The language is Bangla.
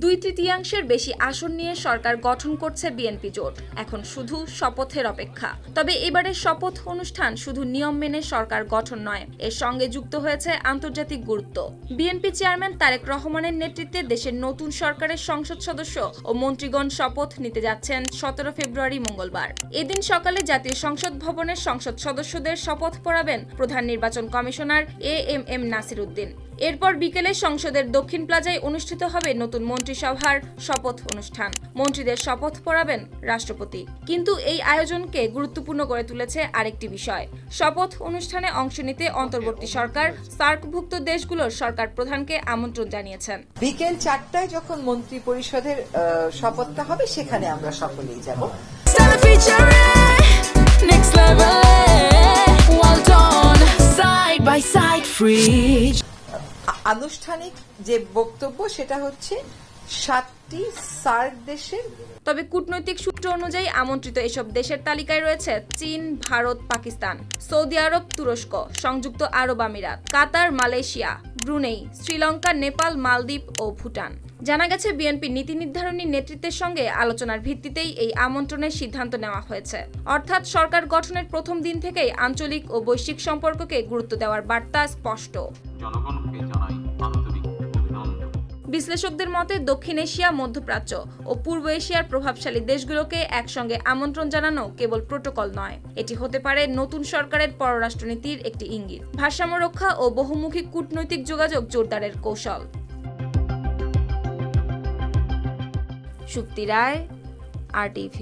2/3 বেশি আসন নিয়ে সরকার গঠন করছে বিএনপি জোট। এখন শুধু শপথের অপেক্ষা। তবে এবারের শপথ অনুষ্ঠান শুধু নিয়ম মেনে সরকার গঠন নয়, এর সঙ্গে যুক্ত হয়েছে আন্তর্জাতিক গুরুত্ব। বিএনপি চেয়ারম্যান তারেক রহমানের নেতৃত্বে দেশের নতুন সরকারের সংসদ সদস্য ও মন্ত্রীগণ শপথ নিতে যাচ্ছেন 17 ফেব্রুয়ারি মঙ্গলবার। এদিন সকালে জাতীয় সংসদ ভবনের সংসদ সদস্যদের শপথ পড়াবেন প্রধান নির্বাচন কমিশনার এএমএম নাসির উদ্দিন। এরপর বিকেলে সংসদের দক্ষিণ প্লাজায় অনুষ্ঠিত হবে নতুন মন্ত্রিসভার শপথ অনুষ্ঠান। মন্ত্রীদের শপথ পড়াবেন রাষ্ট্রপতি। কিন্তু এই আয়োজনকে গুরুত্বপূর্ণ করে তুলেছে আরেকটি বিষয়। শপথ অনুষ্ঠানে অংশ নিতে অন্তর্বর্তী সরকার সার্কভুক্ত দেশগুলোর সরকার প্রধানকে আমন্ত্রণ জানিয়েছেন। বিকেল 4টায় যখন মন্ত্রী পরিষদের শপথটা হবে সেখানে আমরা সকলেই যাব। আনুষ্ঠানিক যে বক্তব্য সেটা হচ্ছে 7টি সার্ক দেশের। তবে কূটনৈতিক সূত্র অনুযায়ী আমন্ত্রিত এসব দেশের তালিকায় রয়েছে চীন, ভারত, পাকিস্তান, সৌদি আরব, তুরস্ক, সংযুক্ত আরব আমিরাত, কাতার, মালয়েশিয়া, ব্রুনেই, শ্রীলঙ্কা, নেপাল, মালদ্বীপ ও ভুটান। জানা গেছে বিএনপি নীতি নির্ধারণী নেতৃত্বের সঙ্গে আলোচনার ভিত্তিতেই এই আমন্ত্রণের সিদ্ধান্ত নেওয়া হয়েছে। অর্থাৎ সরকার গঠনের প্রথম দিন থেকেই আঞ্চলিক ও বৈশ্বিক সম্পর্ককে গুরুত্ব দেওয়ার বার্তা স্পষ্ট। জনগণকে জানাই আন্তরিক অভিনন্দন। বিশ্লেষকদের মতে দক্ষিণ এশিয়া, মধ্যপ্রাচ্য ও পূর্ব এশিয়ার প্রভাবশালী দেশগুলোকে একসঙ্গে আমন্ত্রণ জানানো কেবল প্রোটোকল নয়, এটি হতে পারে নতুন সরকারের পররাষ্ট্রনীতির একটি ইঙ্গিত, ভারসাম্য রক্ষা ও বহুমুখী কূটনৈতিক যোগাযোগ জোরদারের কৌশল। শুক্তি রায়, RTV।